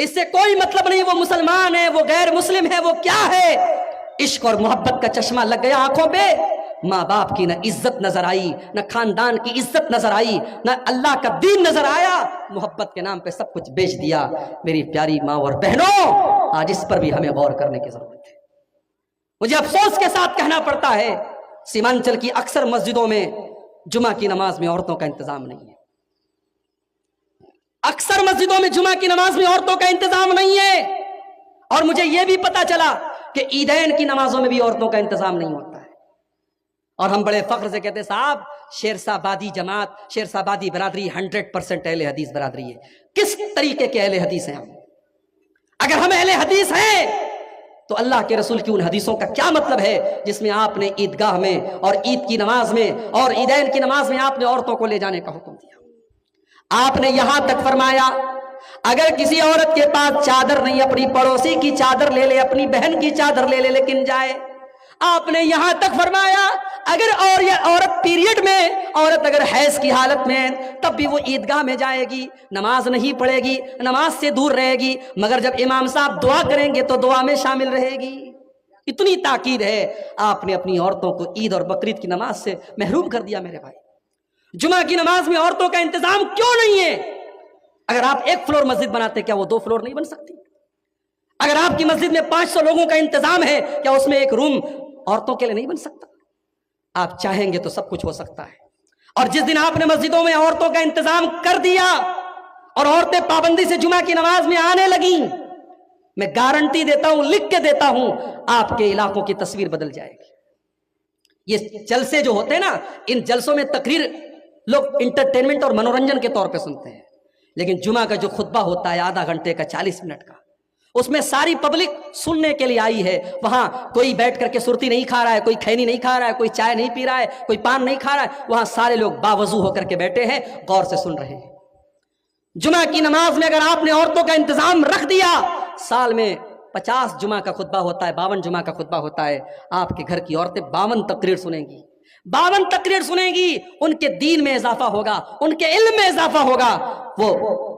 اس سے کوئی مطلب نہیں وہ مسلمان ہے، وہ غیر مسلم ہے، وہ کیا ہے۔ عشق اور محبت کا چشمہ لگ گیا آنکھوں پہ، ماں باپ کی نہ عزت نظر آئی، نہ خاندان کی عزت نظر آئی، نہ اللہ کا دین نظر آیا، محبت کے نام پہ سب کچھ بیچ دیا۔ میری پیاری ماں اور بہنوں، آج اس پر بھی ہمیں غور کرنے کی ضرورت ہے۔ مجھے افسوس کے ساتھ کہنا پڑتا ہے، سیمانچل کی اکثر مسجدوں میں جمعہ کی نماز میں عورتوں کا انتظام نہیں ہے۔ اکثر مسجدوں میں جمعہ کی نماز میں عورتوں کا انتظام نہیں ہے، اور مجھے یہ بھی پتا چلا کہ عیدین کی نمازوں میں بھی عورتوں کا انتظام نہیں ہوتا ہے۔ اور ہم بڑے فخر سے کہتے ہیں صاحب شیرسا بادی جماعت، شیرسا بادی برادری 100% اہل حدیث برادری ہے۔ کس طریقے کے اہل حدیث ہیں ہم؟ اگر ہم اہل حدیث ہیں تو اللہ کے رسول کی ان حدیثوں کا کیا مطلب ہے جس میں آپ نے عیدگاہ میں اور عید کی نماز میں اور عیدین کی نماز میں آپ نے عورتوں کو لے جانے کا حکم دیا؟ آپ نے یہاں تک فرمایا اگر کسی عورت کے پاس چادر نہیں، اپنی پڑوسی کی چادر لے لے، اپنی بہن کی چادر لے لے لیکن جائے۔ آپ نے یہاں تک فرمایا اگر اور یہ عورت پیریڈ میں، عورت اگر حیض کی حالت میں تب بھی وہ عیدگاہ میں جائے گی، نماز نہیں پڑھے گی، نماز سے دور رہے گی، مگر جب امام صاحب دعا کریں گے تو دعا میں شامل رہے گی۔ اتنی تاکید ہے، آپ نے اپنی عورتوں کو عید اور بقرعید کی نماز سے محروم کر دیا۔ میرے بھائی، جمعہ کی نماز میں عورتوں کا انتظام کیوں نہیں ہے؟ اگر آپ 1 فلور مسجد بناتے کیا وہ 2 فلور نہیں بن سکتی؟ اگر آپ کی مسجد میں 500 لوگوں کا انتظام ہے کیا اس میں ایک روم عورتوں کے لیے نہیں بن سکتا؟ آپ چاہیں گے تو سب کچھ ہو سکتا ہے۔ اور جس دن آپ نے مسجدوں میں عورتوں کا انتظام کر دیا اور عورتیں پابندی سے جمعہ کی نماز میں آنے لگیں، میں گارنٹی دیتا ہوں، لکھ کے دیتا ہوں، آپ کے علاقوں کی تصویر بدل جائے گی۔ یہ جلسے جو ہوتے ہیں نا، ان جلسوں میں تقریر لوگ انٹرٹینمنٹ اور منورنجن کے طور پہ سنتے ہیں، لیکن جمعہ کا جو خطبہ ہوتا ہے آدھا گھنٹے کا، 40 منٹ کا، اس میں ساری پبلک سننے کے لیے آئی ہے۔ وہاں کوئی بیٹھ کر کے سرتی نہیں کھا رہا ہے، کوئی کھینی نہیں کھا رہا ہے، کوئی چائے نہیں پی رہا ہے، کوئی پان نہیں کھا رہا ہے، وہاں سارے لوگ باوضو ہو کر کے بیٹھے ہیں، غور سے سن رہے ہیں۔ جمعہ کی نماز میں اگر آپ نے عورتوں کا انتظام رکھ دیا، سال میں 50 جمعہ کا خطبہ ہوتا ہے، 52 جمعہ کا خطبہ ہوتا ہے، آپ کے گھر کی عورتیں 52 تقریر سنیں گی، 52 تقریر سنیں گی، ان کے دین میں اضافہ ہوگا، ان کے علم میں اضافہ ہوگا۔ وہ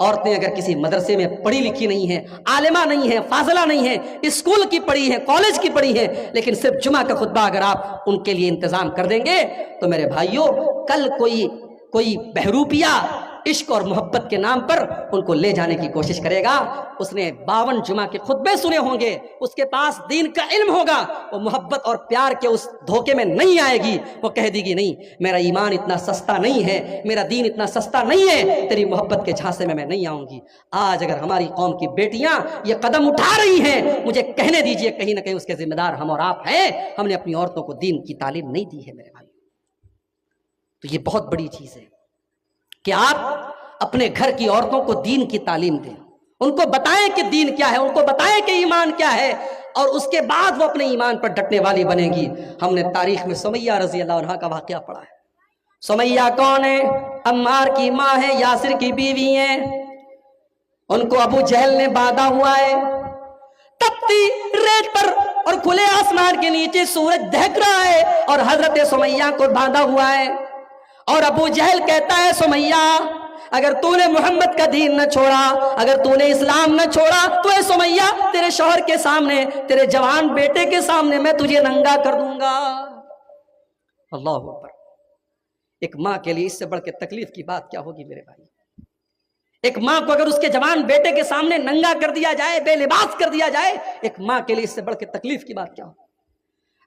عورتیں اگر کسی مدرسے میں پڑھی لکھی نہیں ہیں، عالمہ نہیں ہیں، فاضلہ نہیں ہیں، اسکول کی پڑھی ہیں، کالج کی پڑھی ہیں، لیکن صرف جمعہ کا خطبہ اگر آپ ان کے لیے انتظام کر دیں گے تو میرے بھائیوں، کل کوئی بہروپیہ عشق اور محبت کے نام پر ان کو لے جانے کی کوشش کرے گا، اس نے 52 جمعہ کے خطبے سنے ہوں گے، اس کے پاس دین کا علم ہوگا، وہ محبت اور پیار کے اس دھوکے میں نہیں آئے گی، وہ کہہ دے گی نہیں میرا ایمان اتنا سستا نہیں ہے، میرا دین اتنا سستا نہیں ہے، تیری محبت کے جھانسے میں نہیں آؤں گی۔ آج اگر ہماری قوم کی بیٹیاں یہ قدم اٹھا رہی ہیں، مجھے کہنے دیجئے کہیں نہ کہیں اس کے ذمہ دار ہم اور آپ ہیں۔ ہم نے اپنی عورتوں کو دین کی تعلیم نہیں دی ہے میرے بھائی۔ تو یہ بہت بڑی چیز ہے کہ آپ اپنے گھر کی عورتوں کو دین کی تعلیم دیں، ان کو بتائیں کہ دین کیا ہے، ان کو بتائیں کہ ایمان کیا ہے، اور اس کے بعد وہ اپنے ایمان پر ڈٹنے والی بنے گی۔ ہم نے تاریخ میں سمیہ رضی اللہ عنہا کا واقعہ پڑھا ہے۔ سمیہ کون ہے؟ عمار کی ماں ہے، یاسر کی بیوی ہیں، ان کو ابو جہل نے باندھا ہوا ہے، تپتی ریت پر اور کھلے آسمان کے نیچے سورج دہک رہا ہے اور حضرت سمیہ کو باندھا ہوا ہے، اور ابو جہل کہتا ہے سمیہ اگر تو نے محمد کا دین نہ چھوڑا، اگر تو نے اسلام نہ چھوڑا تو اے سمیہ تیرے شوہر کے سامنے، تیرے جوان بیٹے کے سامنے میں تجھے ننگا کر دوں گا۔ اللہ اکبر۔ ایک ماں کے لیے اس سے بڑھ کے تکلیف کی بات کیا ہوگی میرے بھائی؟ ایک ماں کو اگر اس کے جوان بیٹے کے سامنے ننگا کر دیا جائے، بے لباس کر دیا جائے، ایک ماں کے لیے اس سے بڑھ کے تکلیف کی بات کیا ہوگی؟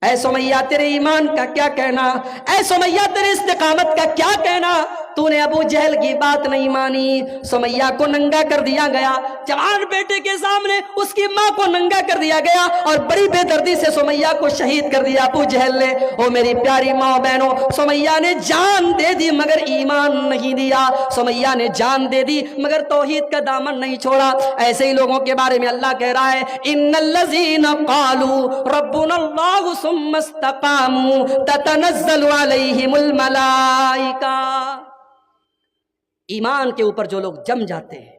اے سمیہ تیرے ایمان کا کیا کہنا، اے سمیہ تیرے استقامت کا کیا کہنا، تو نے ابو جہل کی بات نہیں مانی، سمیہ کو ننگا کر دیا گیا، جوان بیٹے کے سامنے اس کی ماں کو ننگا کر دیا گیا، اور بڑی بے دردی سے سمیہ کو شہید کر دیا ابو جہل نے۔ او میری پیاری ماں بہنوں، سمیہ نے جان دے دی مگر ایمان نہیں دیا، سمیہ نے جان دے دی مگر توحید کا دامن نہیں چھوڑا۔ ایسے ہی لوگوں کے بارے میں اللہ کہہ رہا ہے ان الذین قالوا ربنا اللہ ثم استقاموا تتنزل علیہم الملائکہ۔ ایمان کے اوپر جو لوگ جم جاتے ہیں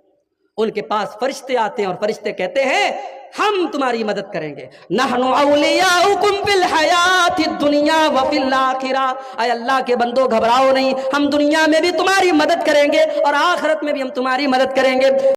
ان کے پاس فرشتے آتے ہیں اور فرشتے کہتے ہیں ہم تمہاری مدد کریں گے، نحن اولیاؤکم فی الحیات الدنیا وفی الآخرہ۔ اے اللہ کے بندو گھبراؤ نہیں، ہم دنیا میں بھی تمہاری مدد کریں گے اور آخرت میں بھی ہم تمہاری مدد کریں گے۔